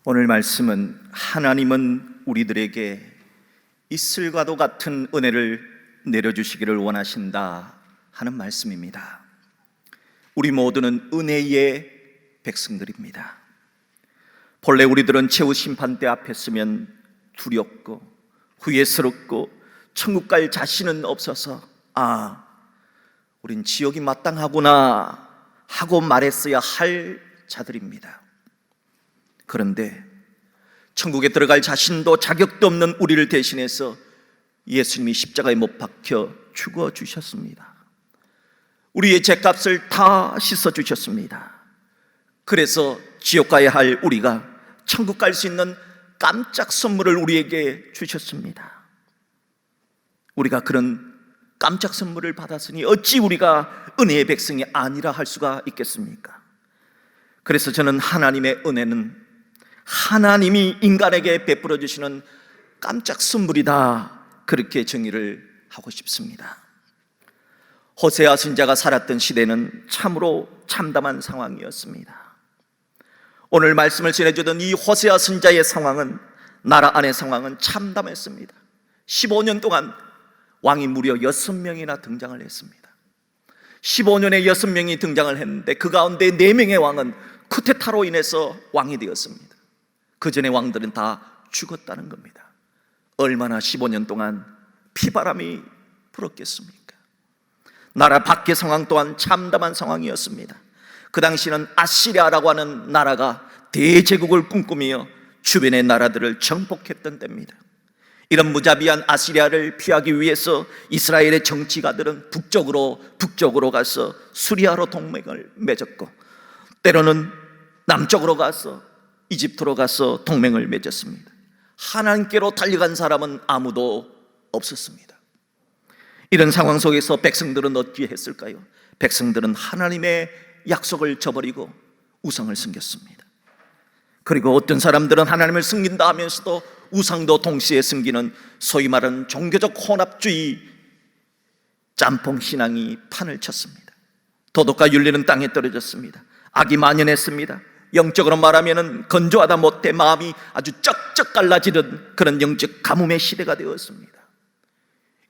오늘 말씀은 하나님은 우리들에게 이슬과도 같은 은혜를 내려주시기를 원하신다 하는 말씀입니다. 우리 모두는 은혜의 백성들입니다. 본래 우리들은 최후 심판대 앞에 서면 두렵고 후회스럽고 천국 갈 자신은 없어서 우린 지옥이 마땅하구나 하고 말했어야 할 자들입니다. 그런데 천국에 들어갈 자신도 자격도 없는 우리를 대신해서 예수님이 십자가에 못 박혀 죽어주셨습니다. 우리의 죄값을 다 씻어주셨습니다. 그래서 지옥 가야 할 우리가 천국 갈 수 있는 깜짝 선물을 우리에게 주셨습니다. 우리가 그런 깜짝 선물을 받았으니 어찌 우리가 은혜의 백성이 아니라 할 수가 있겠습니까? 그래서 저는 하나님의 은혜는 하나님이 인간에게 베풀어 주시는 깜짝 선물이다, 그렇게 정의를 하고 싶습니다. 호세아 선지자가 살았던 시대는 참으로 참담한 상황이었습니다. 오늘 말씀을 전해주던 이 호세아 선지자의 상황은, 나라 안의 상황은 참담했습니다. 15년 동안 왕이 무려 6명이나 등장을 했습니다. 15년에 6명이 등장을 했는데 그 가운데 4명의 왕은 쿠데타로 인해서 왕이 되었습니다. 그 전에 왕들은 다 죽었다는 겁니다. 얼마나 15년 동안 피바람이 불었겠습니까? 나라 밖의 상황 또한 참담한 상황이었습니다. 그 당시는 아시리아라고 하는 나라가 대제국을 꿈꾸며 주변의 나라들을 정복했던 때입니다. 이런 무자비한 아시리아를 피하기 위해서 이스라엘의 정치가들은 북쪽으로 가서 수리아로 동맹을 맺었고, 때로는 남쪽으로 가서 이집트로 가서 동맹을 맺었습니다. 하나님께로 달려간 사람은 아무도 없었습니다. 이런 상황 속에서 백성들은 어떻게 했을까요? 백성들은 하나님의 약속을 저버리고 우상을 섬겼습니다. 그리고 어떤 사람들은 하나님을 섬긴다 하면서도 우상도 동시에 섬기는 소위 말하는 종교적 혼합주의 짬뽕 신앙이 판을 쳤습니다. 도덕과 윤리는 땅에 떨어졌습니다. 악이 만연했습니다. 영적으로 말하면 건조하다 못해 마음이 아주 쩍쩍 갈라지는 그런 영적 가뭄의 시대가 되었습니다.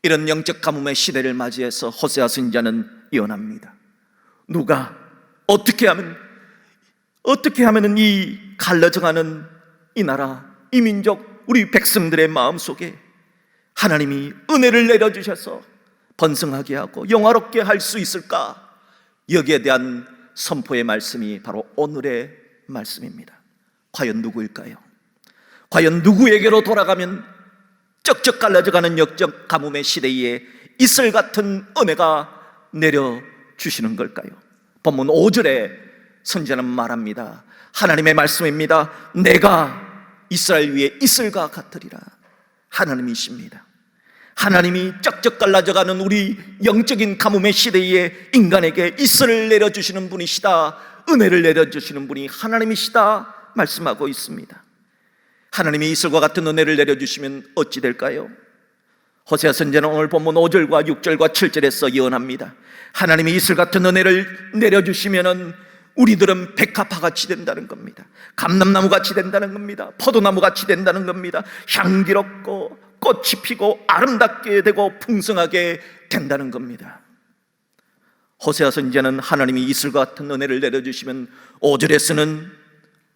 이런 영적 가뭄의 시대를 맞이해서 호세아 선지자는 예언합니다. 누가 어떻게 하면은 이 갈라져가는 이 나라, 이 민족, 우리 백성들의 마음속에 하나님이 은혜를 내려주셔서 번성하게 하고 영화롭게 할 수 있을까? 여기에 대한 선포의 말씀이 바로 오늘의 말씀입니다. 과연 누구일까요? 과연 누구에게로 돌아가면 쩍쩍 갈라져가는 역적 가뭄의 시대에 이슬 같은 은혜가 내려주시는 걸까요? 본문 5절에 선지자는 말합니다. 하나님의 말씀입니다. 내가 이스라엘 위에 이슬과 같으리라. 하나님이십니다. 하나님이 쩍쩍 갈라져가는 우리 영적인 가뭄의 시대에 인간에게 이슬을 내려주시는 분이시다, 은혜를 내려주시는 분이 하나님이시다 말씀하고 있습니다. 하나님이 이슬과 같은 은혜를 내려주시면 어찌 될까요? 호세아 선지자는 오늘 본문 5절과 6절과 7절에서 예언합니다. 하나님이 이슬 같은 은혜를 내려주시면 우리들은 백합화같이 된다는 겁니다. 감람나무같이 된다는 겁니다. 포도나무같이 된다는 겁니다. 향기롭고 꽃이 피고 아름답게 되고 풍성하게 된다는 겁니다. 호세아 선지자는 하나님이 이슬 같은 은혜를 내려주시면 5절에서는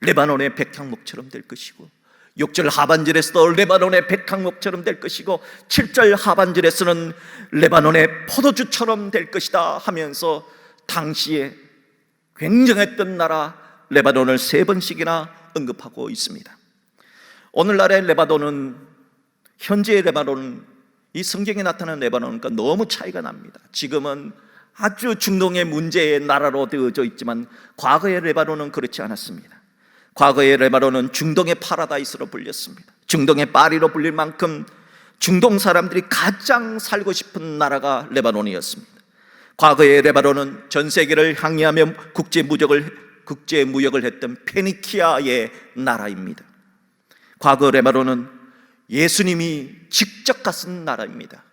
레바논의 백향목처럼 될 것이고, 6절 하반절에서도 레바논의 백향목처럼 될 것이고, 7절 하반절에서는 레바논의 포도주처럼 될 것이다 하면서 당시에 굉장했던 나라 레바논을 3번씩이나 언급하고 있습니다. 오늘날의 레바논은, 현재의 레바논은 이 성경에 나타나는 레바논과 너무 차이가 납니다. 지금은 아주 중동의 문제의 나라로 되어져 있지만 과거의 레바논은 그렇지 않았습니다. 과거의 레바논은 중동의 파라다이스로 불렸습니다. 중동의 파리로 불릴 만큼 중동 사람들이 가장 살고 싶은 나라가 레바논이었습니다. 과거의 레바논은 전 세계를 항해하며 국제무역을 했던 페니키아의 나라입니다. 과거 레바논은 예수님이 직접 갔은 나라입니다.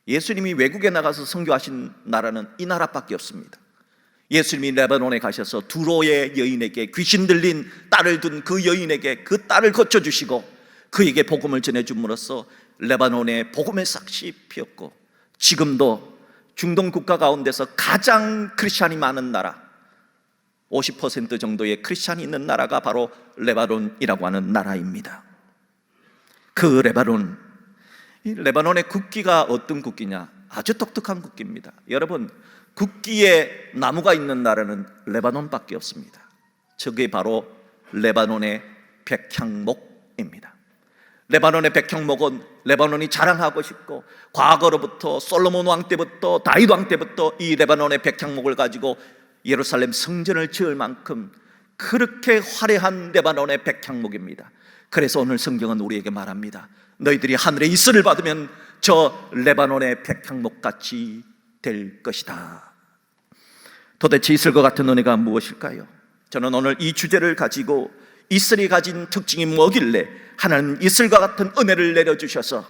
예수님이 외국에 나가서 선교하신 나라는 이 나라밖에 없습니다. 예수님이 레바논에 가셔서 두로의 여인에게, 귀신 들린 딸을 둔 그 여인에게 그 딸을 거쳐주시고 그에게 복음을 전해줌으로써 레바논에 복음의 싹이 피었고, 지금도 중동 국가 가운데서 가장 크리스찬이 많은 나라, 50% 정도의 크리스찬이 있는 나라가 바로 레바논이라고 하는 나라입니다. 그 레바논, 이 레바논의 국기가 어떤 국기냐? 아주 독특한 국기입니다. 여러분, 국기에 나무가 있는 나라는 레바논밖에 없습니다. 저게 바로 레바논의 백향목입니다. 레바논의 백향목은 레바논이 자랑하고 싶고, 과거로부터 솔로몬 왕 때부터 다윗 왕 때부터 이 레바논의 백향목을 가지고 예루살렘 성전을 지을 만큼 그렇게 화려한 레바논의 백향목입니다. 그래서 오늘 성경은 우리에게 말합니다. 너희들이 하늘의 이슬을 받으면 저 레바논의 백향목같이 될 것이다. 도대체 이슬과 같은 은혜가 무엇일까요? 저는 오늘 이 주제를 가지고 이슬이 가진 특징이 뭐길래 하나님 이슬과 같은 은혜를 내려주셔서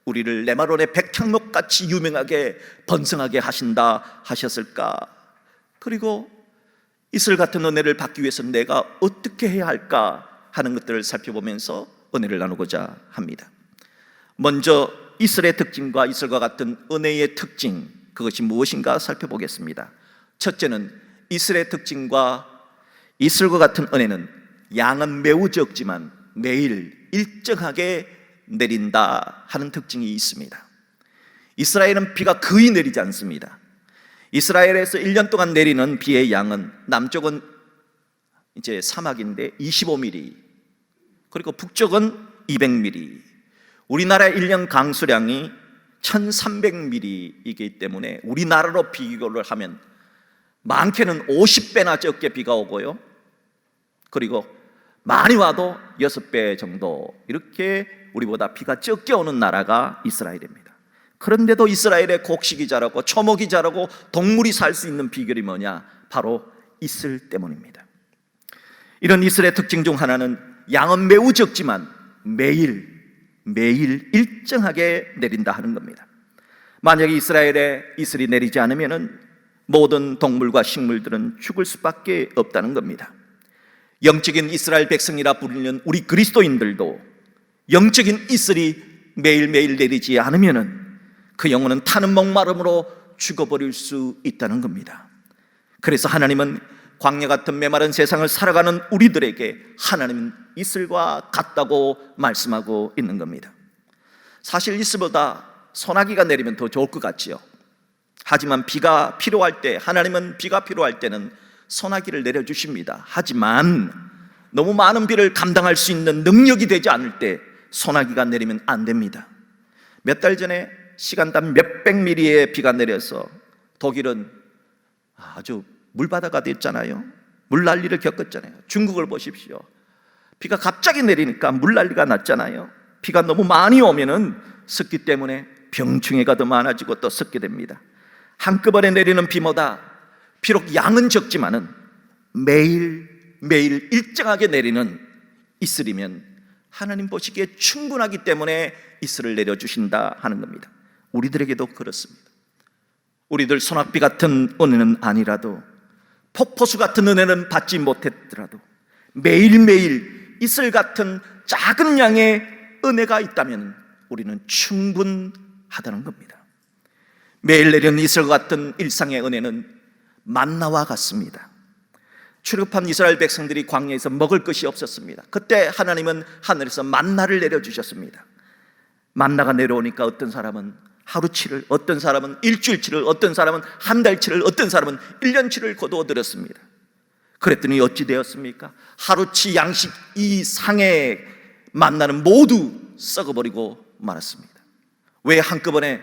우리를 레바논의 백향목같이 유명하게 번성하게 하신다 하셨을까? 그리고 이슬 같은 은혜를 받기 위해서 내가 어떻게 해야 할까 하는 것들을 살펴보면서 은혜를 나누고자 합니다. 먼저 이슬의 특징과 이슬과 같은 은혜의 특징, 그것이 무엇인가 살펴보겠습니다. 첫째는 이슬의 특징과 이슬과 같은 은혜는 양은 매우 적지만 매일 일정하게 내린다 하는 특징이 있습니다. 이스라엘은 비가 거의 내리지 않습니다. 이스라엘에서 1년 동안 내리는 비의 양은 남쪽은 이제 사막인데 25mm, 그리고 북쪽은 200mm. 우리나라의 1년 강수량이 1300mm이기 때문에 우리나라로 비교를 하면 많게는 50배나 적게 비가 오고요, 그리고 많이 와도 6배 정도 이렇게 우리보다 비가 적게 오는 나라가 이스라엘입니다. 그런데도 이스라엘의 곡식이 자라고 초목이 자라고 동물이 살 수 있는 비결이 뭐냐? 바로 이슬 때문입니다. 이런 이슬의 특징 중 하나는 양은 매우 적지만 매일 일정하게 내린다 하는 겁니다. 만약에 이스라엘에 이슬이 내리지 않으면 모든 동물과 식물들은 죽을 수밖에 없다는 겁니다. 영적인 이스라엘 백성이라 불리는 우리 그리스도인들도 영적인 이슬이 매일매일 내리지 않으면 그 영혼은 타는 목마름으로 죽어버릴 수 있다는 겁니다. 그래서 하나님은 광야 같은 메마른 세상을 살아가는 우리들에게 하나님은 이슬과 같다고 말씀하고 있는 겁니다. 사실 이슬보다 소나기가 내리면 더 좋을 것 같지요. 하지만 비가 필요할 때, 하나님은 비가 필요할 때는 소나기를 내려주십니다. 하지만 너무 많은 비를 감당할 수 있는 능력이 되지 않을 때 소나기가 내리면 안 됩니다. 몇 달 전에 시간당 몇백 미리의 비가 내려서 독일은 아주 물바다가 됐잖아요. 물난리를 겪었잖아요. 중국을 보십시오. 비가 갑자기 내리니까 물난리가 났잖아요. 비가 너무 많이 오면은 습기 때문에 병충해가 더 많아지고 또 습게 됩니다. 한꺼번에 내리는 비마다 비록 양은 적지만은 매일 일정하게 내리는 이슬이면 하나님 보시기에 충분하기 때문에 이슬을 내려주신다 하는 겁니다. 우리들에게도 그렇습니다. 우리들 소낙비 같은 은혜는 아니라도, 폭포수 같은 은혜는 받지 못했더라도 매일매일 이슬 같은 작은 양의 은혜가 있다면 우리는 충분하다는 겁니다. 매일 내리는 이슬 같은 일상의 은혜는 만나와 같습니다. 출애굽한 이스라엘 백성들이 광야에서 먹을 것이 없었습니다. 그때 하나님은 하늘에서 만나를 내려주셨습니다. 만나가 내려오니까 어떤 사람은 하루치를, 어떤 사람은 일주일치를, 어떤 사람은 한 달치를, 어떤 사람은 1년치를 거두어 들였습니다. 그랬더니 어찌 되었습니까? 하루치 양식 이상의 만나는 모두 썩어버리고 말았습니다. 왜? 한꺼번에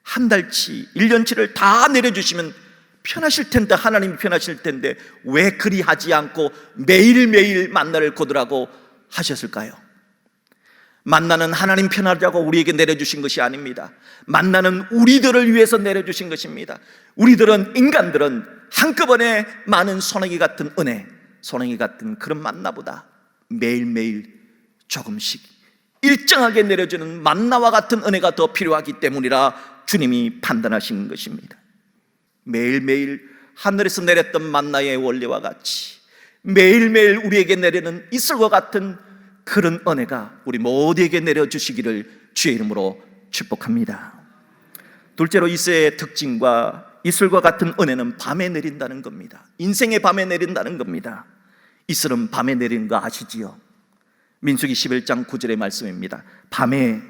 한 달치, 1년치를 다 내려주시면 편하실 텐데, 하나님이 편하실 텐데 왜 그리 하지 않고 매일매일 만나를 거두라고 하셨을까요? 만나는 하나님 편하자고 우리에게 내려주신 것이 아닙니다. 만나는 우리들을 위해서 내려주신 것입니다. 우리들은, 인간들은 한꺼번에 많은 소나기 같은 은혜, 소나기 같은 그런 만나보다 매일매일 조금씩 일정하게 내려주는 만나와 같은 은혜가 더 필요하기 때문이라 주님이 판단하신 것입니다. 매일매일 하늘에서 내렸던 만나의 원리와 같이 매일매일 우리에게 내리는 이슬과 같은 그런 은혜가 우리 모두에게 내려주시기를 주의 이름으로 축복합니다. 둘째로 이슬의 특징과 이슬과 같은 은혜는 밤에 내린다는 겁니다. 인생의 밤에 내린다는 겁니다. 이슬은 밤에 내리는 거 아시지요? 민수기 11장 9절의 말씀입니다. 밤에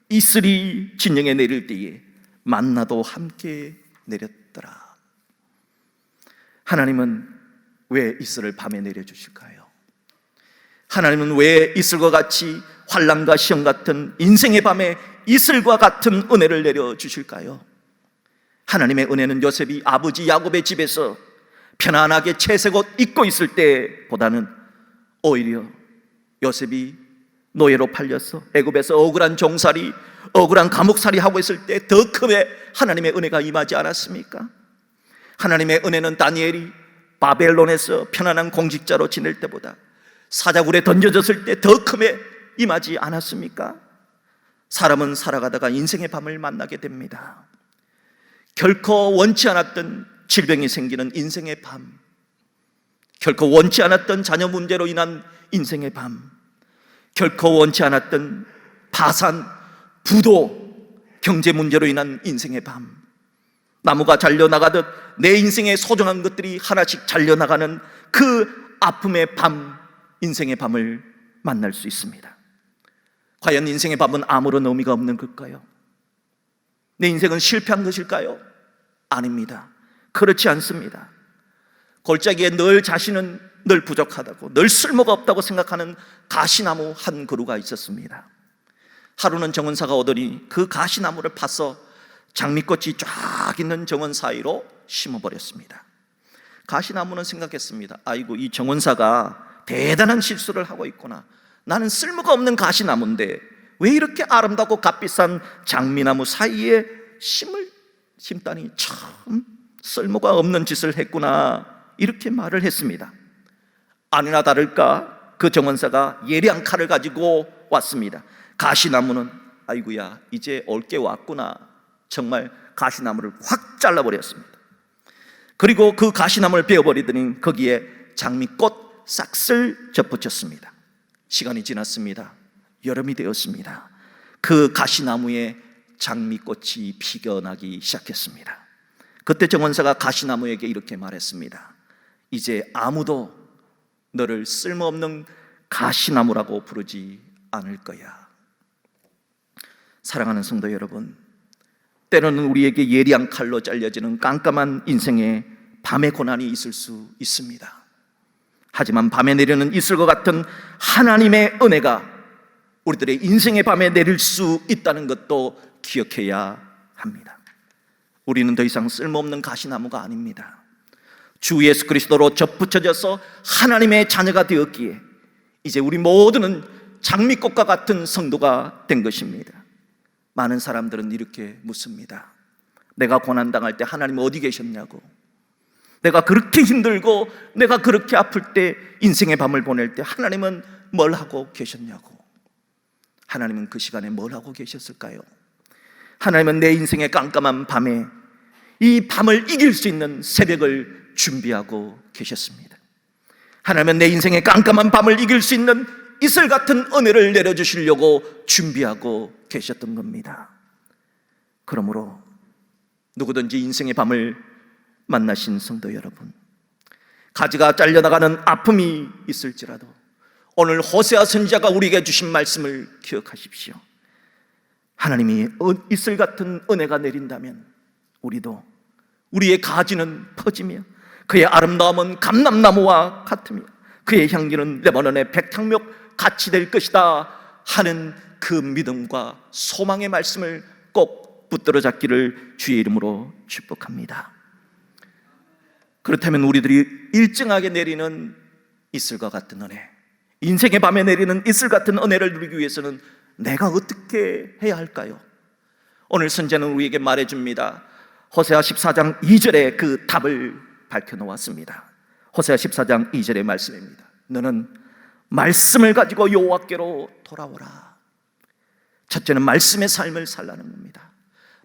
이슬이 진영에 내릴 때에 만나도 함께 내렸더라. 하나님은 왜 이슬을 밤에 내려주실까요? 하나님은 왜 이슬과 같이 환난과 시험 같은 인생의 밤에 이슬과 같은 은혜를 내려주실까요? 하나님의 은혜는 요셉이 아버지 야곱의 집에서 편안하게 채색옷 입고 있을 때보다는 오히려 요셉이 노예로 팔려서 애굽에서 억울한 종살이, 억울한 감옥살이 하고 있을 때 더 크게 하나님의 은혜가 임하지 않았습니까? 하나님의 은혜는 다니엘이 바벨론에서 편안한 공직자로 지낼 때보다 사자굴에 던져졌을 때 더 크게 임하지 않았습니까? 사람은 살아가다가 인생의 밤을 만나게 됩니다. 결코 원치 않았던 질병이 생기는 인생의 밤, 결코 원치 않았던 자녀 문제로 인한 인생의 밤, 결코 원치 않았던 파산, 부도, 경제 문제로 인한 인생의 밤, 나무가 잘려나가듯 내 인생의 소중한 것들이 하나씩 잘려나가는 그 아픔의 밤, 인생의 밤을 만날 수 있습니다. 과연 인생의 밤은 아무런 의미가 없는 걸까요? 내 인생은 실패한 것일까요? 아닙니다. 그렇지 않습니다. 골짜기에 늘 자신은 늘 부족하다고, 늘 쓸모가 없다고 생각하는 가시나무 한 그루가 있었습니다. 하루는 정원사가 오더니 그 가시나무를 파서 장미꽃이 쫙 있는 정원 사이로 심어버렸습니다. 가시나무는 생각했습니다. 아이고, 이 정원사가 대단한 실수를 하고 있구나. 나는 쓸모가 없는 가시나무인데 왜 이렇게 아름답고 값비싼 장미나무 사이에 심을 심다니 참 쓸모가 없는 짓을 했구나, 이렇게 말을 했습니다. 아니나 다를까 그 정원사가 예리한 칼을 가지고 왔습니다. 가시나무는 아이고야, 이제 올 게 왔구나, 정말 가시나무를 확 잘라버렸습니다. 그리고 그 가시나무를 베어버리더니 거기에 장미꽃 싹을 접붙였습니다. 시간이 지났습니다. 여름이 되었습니다. 그 가시나무에 장미꽃이 피어나기 시작했습니다. 그때 정원사가 가시나무에게 이렇게 말했습니다. 이제 아무도 너를 쓸모없는 가시나무라고 부르지 않을 거야. 사랑하는 성도 여러분, 때로는 우리에게 예리한 칼로 잘려지는 깜깜한 인생에 밤의 고난이 있을 수 있습니다. 하지만 밤에 내리는 이슬과 같은 하나님의 은혜가 우리들의 인생의 밤에 내릴 수 있다는 것도 기억해야 합니다. 우리는 더 이상 쓸모없는 가시나무가 아닙니다. 주 예수 그리스도로 접붙여져서 하나님의 자녀가 되었기에 이제 우리 모두는 장미꽃과 같은 성도가 된 것입니다. 많은 사람들은 이렇게 묻습니다. 내가 고난당할 때 하나님 어디 계셨냐고, 내가 그렇게 힘들고 내가 그렇게 아플 때, 인생의 밤을 보낼 때 하나님은 뭘 하고 계셨냐고. 하나님은 그 시간에 뭘 하고 계셨을까요? 하나님은 내 인생의 깜깜한 밤에 이 밤을 이길 수 있는 새벽을 준비하고 계셨습니다. 하나님은 내 인생의 깜깜한 밤을 이길 수 있는 이슬 같은 은혜를 내려주시려고 준비하고 계셨던 겁니다. 그러므로 누구든지 인생의 밤을 만나신 성도 여러분, 가지가 잘려나가는 아픔이 있을지라도 오늘 호세아 선지자가 우리에게 주신 말씀을 기억하십시오. 하나님이 이슬 같은 은혜가 내린다면 우리도, 우리의 가지는 퍼지며 그의 아름다움은 감람나무와 같으며 그의 향기는 레바논의 백향목 같이 될 것이다 하는 그 믿음과 소망의 말씀을 꼭 붙들어 잡기를 주의 이름으로 축복합니다. 그렇다면 우리들이 일정하게 내리는 이슬과 같은 은혜, 인생의 밤에 내리는 이슬 같은 은혜를 누리기 위해서는 내가 어떻게 해야 할까요? 오늘 선지자는 우리에게 말해줍니다. 호세아 14장 2절에 그 답을 밝혀놓았습니다. 호세아 14장 2절의 말씀입니다. 너는 말씀을 가지고 여호와께로 돌아오라. 첫째는 말씀의 삶을 살라는 겁니다.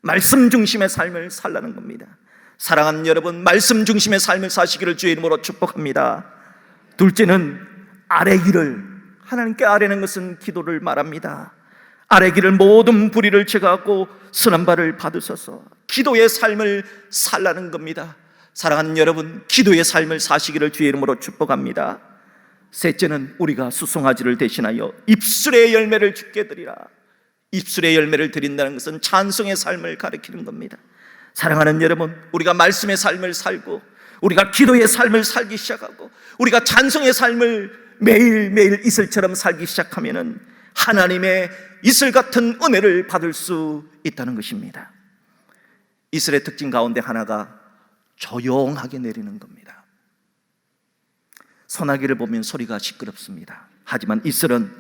말씀 중심의 삶을 살라는 겁니다. 사랑하는 여러분, 말씀 중심의 삶을 사시기를 주의 이름으로 축복합니다. 둘째는 아뢰기를, 하나님께 아뢰는 것은 기도를 말합니다. 아뢰기를 모든 불의를 제거하고 선한 바를 받으소서. 기도의 삶을 살라는 겁니다. 사랑하는 여러분, 기도의 삶을 사시기를 주의 이름으로 축복합니다. 셋째는 우리가 수송아지를 대신하여 입술의 열매를 주께 드리라. 입술의 열매를 드린다는 것은 찬송의 삶을 가리키는 겁니다. 사랑하는 여러분, 우리가 말씀의 삶을 살고 우리가 기도의 삶을 살기 시작하고 우리가 찬송의 삶을 매일매일 이슬처럼 살기 시작하면은 하나님의 이슬 같은 은혜를 받을 수 있다는 것입니다. 이슬의 특징 가운데 하나가 조용하게 내리는 겁니다. 소나기를 보면 소리가 시끄럽습니다. 하지만 이슬은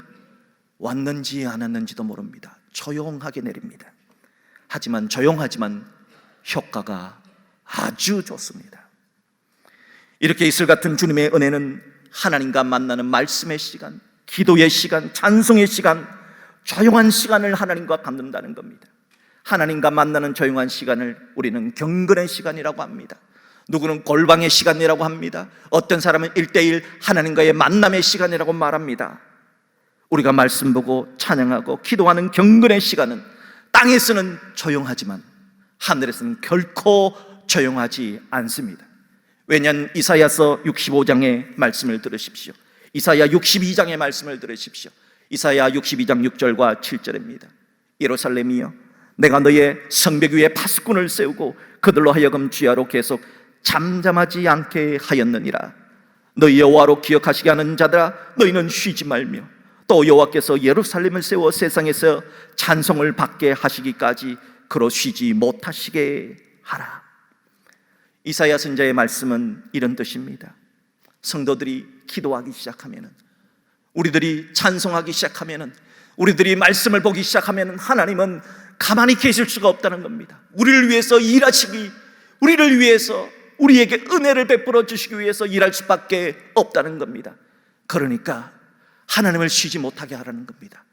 왔는지 안 왔는지도 모릅니다. 조용하게 내립니다. 하지만 조용하지만 효과가 아주 좋습니다. 이렇게 이슬 같은 주님의 은혜는 하나님과 만나는 말씀의 시간, 기도의 시간, 찬송의 시간, 조용한 시간을 하나님과 갖는다는 겁니다. 하나님과 만나는 조용한 시간을 우리는 경건의 시간이라고 합니다. 누구는 골방의 시간이라고 합니다. 어떤 사람은 1:1 하나님과의 만남의 시간이라고 말합니다. 우리가 말씀 보고 찬양하고 기도하는 경건의 시간은 땅에서는 조용하지만 하늘에서는 결코 조용하지 않습니다. 왜냐하면 이사야서 65장의 말씀을 들으십시오. 이사야 62장의 말씀을 들으십시오. 이사야 62장 6절과 7절입니다. 예루살렘이여, 내가 너의 성벽 위에 파수꾼을 세우고 그들로 하여금 주야로 계속 잠잠하지 않게 하였느니라. 너희 여호와로 기억하시게 하는 자들아, 너희는 쉬지 말며 또 여호와께서 예루살렘을 세워 세상에서 찬송을 받게 하시기까지 그로 쉬지 못하시게 하라. 이사야 선지자의 말씀은 이런 뜻입니다. 성도들이 기도하기 시작하면은, 우리들이 찬송하기 시작하면은, 우리들이 말씀을 보기 시작하면은 하나님은 가만히 계실 수가 없다는 겁니다. 우리를 위해서 일하시기, 우리를 위해서 우리에게 은혜를 베풀어 주시기 위해서 일할 수밖에 없다는 겁니다. 그러니까 하나님을 쉬지 못하게 하라는 겁니다.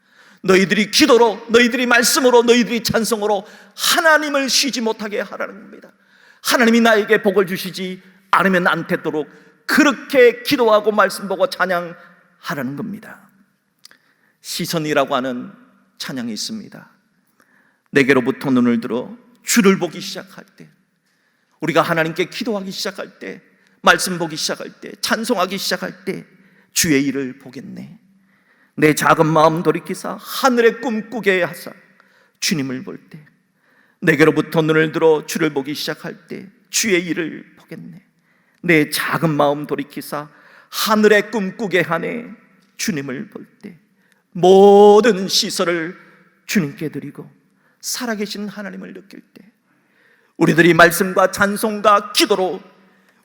너희들이 기도로, 너희들이 말씀으로, 너희들이 찬송으로 하나님을 쉬지 못하게 하라는 겁니다. 하나님이 나에게 복을 주시지 않으면 안 되도록 그렇게 기도하고 말씀 보고 찬양하라는 겁니다. 시선이라고 하는 찬양이 있습니다. 내게로부터 눈을 들어 주를 보기 시작할 때, 우리가 하나님께 기도하기 시작할 때, 말씀 보기 시작할 때, 찬송하기 시작할 때 주의 일을 보겠네. 내 작은 마음 돌이키사 하늘의 꿈꾸게 하사 주님을 볼 때, 내게로부터 눈을 들어 주를 보기 시작할 때 주의 일을 보겠네. 내 작은 마음 돌이키사 하늘의 꿈꾸게 하네. 주님을 볼 때 모든 시설을 주님께 드리고 살아계신 하나님을 느낄 때, 우리들이 말씀과 찬송과 기도로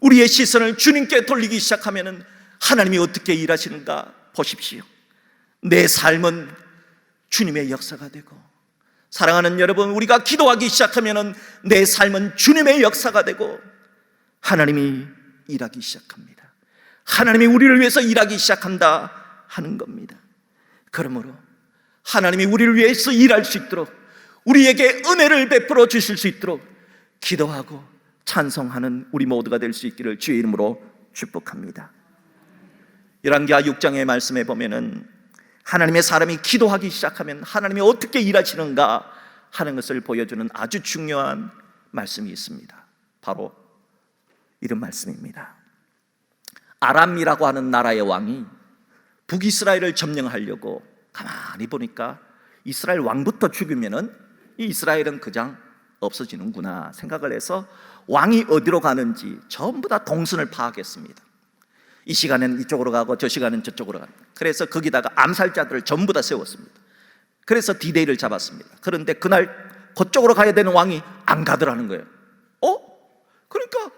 우리의 시선을 주님께 돌리기 시작하면 하나님이 어떻게 일하시는가 보십시오. 내 삶은 주님의 역사가 되고, 사랑하는 여러분, 우리가 기도하기 시작하면 내 삶은 주님의 역사가 되고 하나님이 일하기 시작합니다. 하나님이 우리를 위해서 일하기 시작한다 하는 겁니다. 그러므로 하나님이 우리를 위해서 일할 수 있도록, 우리에게 은혜를 베풀어 주실 수 있도록 기도하고 찬송하는 우리 모두가 될 수 있기를 주의 이름으로 축복합니다. 열왕기하 6장의 말씀에 보면은 하나님의 사람이 기도하기 시작하면 하나님이 어떻게 일하시는가 하는 것을 보여주는 아주 중요한 말씀이 있습니다. 바로 이런 말씀입니다. 아람이라고 하는 나라의 왕이 북이스라엘을 점령하려고 가만히 보니까 이스라엘 왕부터 죽이면은 이 이스라엘은 그냥 없어지는구나 생각을 해서 왕이 어디로 가는지 전부 다 동선을 파악했습니다. 이 시간에는 이쪽으로 가고 저 시간에는 저쪽으로 가고, 그래서 거기다가 암살자들을 전부 다 세웠습니다. 그래서 디데이를 잡았습니다. 그런데 그날 그쪽으로 가야 되는 왕이 안 가더라는 거예요. 그러니까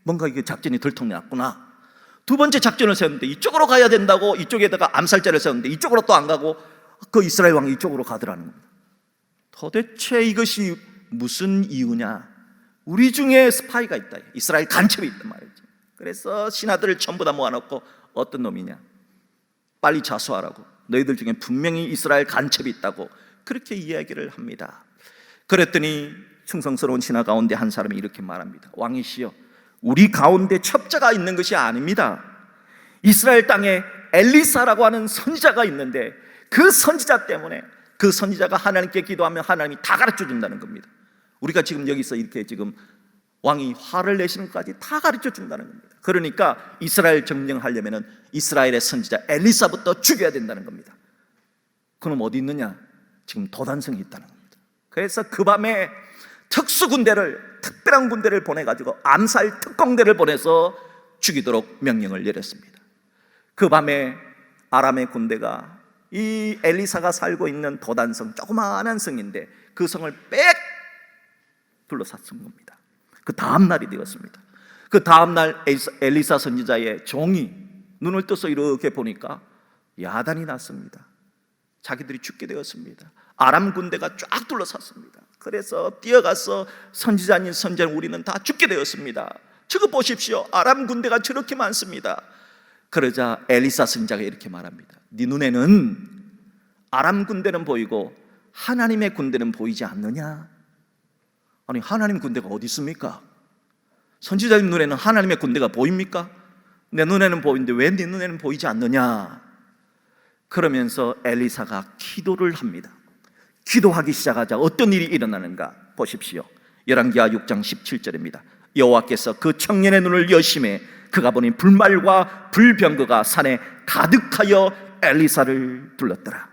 뭔가 이게 작전이 들통났구나. 두 번째 작전을 세웠는데 이쪽으로 가야 된다고 이쪽에다가 암살자를 세웠는데 이쪽으로 또 안 가고 그 이스라엘 왕이 이쪽으로 가더라는 겁니다. 도대체 이것이 무슨 이유냐? 우리 중에 스파이가 있다, 이스라엘 간첩이 있단 말이죠. 그래서 신하들을 전부 다 모아놓고 어떤 놈이냐, 빨리 자수하라고, 너희들 중에 분명히 이스라엘 간첩이 있다고 그렇게 이야기를 합니다. 그랬더니 충성스러운 신하 가운데 한 사람이 이렇게 말합니다. 왕이시여, 우리 가운데 첩자가 있는 것이 아닙니다. 이스라엘 땅에 엘리사라고 하는 선지자가 있는데 그 선지자 때문에, 그 선지자가 하나님께 기도하면 하나님이 다 가르쳐 준다는 겁니다. 우리가 지금 여기서 이렇게 지금 왕이 화를 내시는 것까지 다 가르쳐 준다는 겁니다. 그러니까 이스라엘 점령하려면 이스라엘의 선지자 엘리사부터 죽여야 된다는 겁니다. 그럼 어디 있느냐? 지금 도단성이 있다는 겁니다. 그래서 그 밤에 특별한 군대를 보내가지고 암살 특공대를 보내서 죽이도록 명령을 내렸습니다. 그 밤에 아람의 군대가 이 엘리사가 살고 있는 도단성, 조그마한 성인데 그 성을 빽 둘러쌌던 겁니다. 그 다음 날이 되었습니다. 그 다음 날 엘리사 선지자의 종이 눈을 떠서 이렇게 보니까 야단이 났습니다. 자기들이 죽게 되었습니다. 아람 군대가 쫙 둘러쌌습니다. 그래서 뛰어가서 선지자님, 우리는 다 죽게 되었습니다. 저거 보십시오. 아람 군대가 저렇게 많습니다. 그러자 엘리사 선지자가 이렇게 말합니다. 네 눈에는 아람 군대는 보이고 하나님의 군대는 보이지 않느냐? 아니, 하나님 군대가 어디 있습니까? 선지자님 눈에는 하나님의 군대가 보입니까? 내 눈에는 보이는데 왜 네 눈에는 보이지 않느냐? 그러면서 엘리사가 기도를 합니다. 기도하기 시작하자 어떤 일이 일어나는가 보십시오. 열왕기하 6장 17절입니다. 여호와께서 그 청년의 눈을 여심해 그가 보니 불말과 불병거가 산에 가득하여 엘리사를 둘렀더라.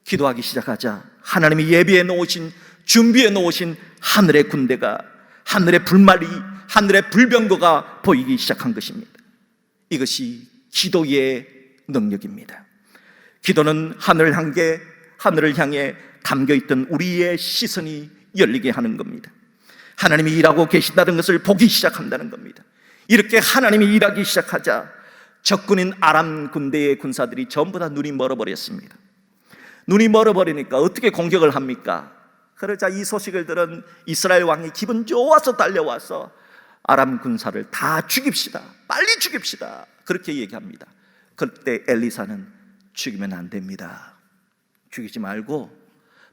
기도하기 시작하자 하나님이 예비해 놓으신, 준비해 놓으신 하늘의 군대가, 하늘의 불말이, 하늘의 불병거가 보이기 시작한 것입니다. 이것이 기도의 능력입니다. 기도는 하늘을 향해 감겨있던 우리의 시선이 열리게 하는 겁니다. 하나님이 일하고 계신다는 것을 보기 시작한다는 겁니다. 이렇게 하나님이 일하기 시작하자 적군인 아람 군대의 군사들이 전부 다 눈이 멀어버렸습니다. 눈이 멀어버리니까 어떻게 공격을 합니까? 그러자 이 소식을 들은 이스라엘 왕이 기분 좋아서 달려와서 아람 군사를 다 죽입시다, 빨리 죽입시다, 그렇게 얘기합니다. 그때 엘리사는 죽이면 안 됩니다. 죽이지 말고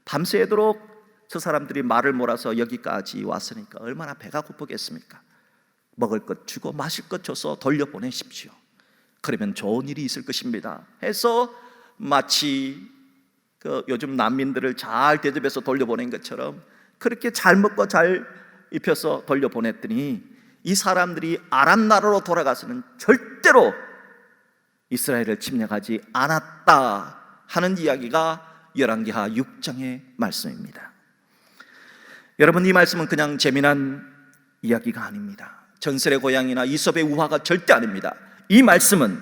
밤새도록 저 사람들이 말을 몰아서 여기까지 왔으니까 얼마나 배가 고프겠습니까? 먹을 것 주고 마실 것 줘서 돌려보내십시오. 그러면 좋은 일이 있을 것입니다 해서 마치 요즘 난민들을 잘 대접해서 돌려보낸 것처럼 그렇게 잘 먹고 잘 입혀서 돌려보냈더니 이 사람들이 아람 나라로 돌아가서는 절대로 이스라엘을 침략하지 않았다 하는 이야기가 열왕기하 6장의 말씀입니다. 여러분, 이 말씀은 그냥 재미난 이야기가 아닙니다. 전설의 고향이나 이솝의 우화가 절대 아닙니다. 이 말씀은,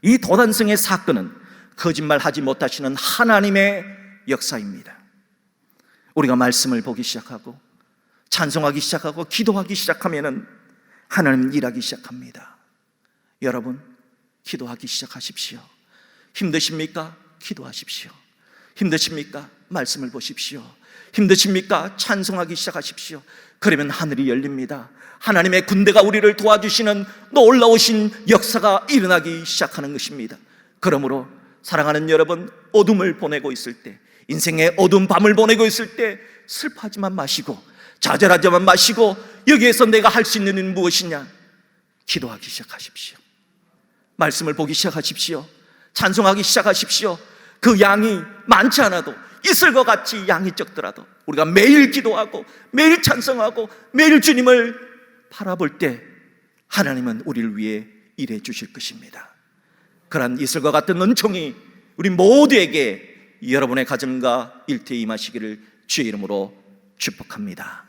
이 도단성의 사건은 거짓말하지 못하시는 하나님의 역사입니다. 우리가 말씀을 보기 시작하고 찬송하기 시작하고 기도하기 시작하면은 하나님 일하기 시작합니다. 여러분, 기도하기 시작하십시오. 힘드십니까? 기도하십시오. 힘드십니까? 말씀을 보십시오. 힘드십니까? 찬송하기 시작하십시오. 그러면 하늘이 열립니다. 하나님의 군대가 우리를 도와주시는 놀라우신 역사가 일어나기 시작하는 것입니다. 그러므로 사랑하는 여러분, 어둠을 보내고 있을 때, 인생의 어두운 밤을 보내고 있을 때 슬퍼하지만 마시고 좌절하지만 마시고 여기에서 내가 할 수 있는 일은 무엇이냐? 기도하기 시작하십시오. 말씀을 보기 시작하십시오. 찬송하기 시작하십시오. 그 양이 많지 않아도 이슬과 같이 양이 적더라도 우리가 매일 기도하고 매일 찬송하고 매일 주님을 바라볼 때 하나님은 우리를 위해 일해 주실 것입니다. 그러한 이슬과 같은 은총이 우리 모두에게 여러분의 가정과 일터에 임하시기를 주의 이름으로 축복합니다.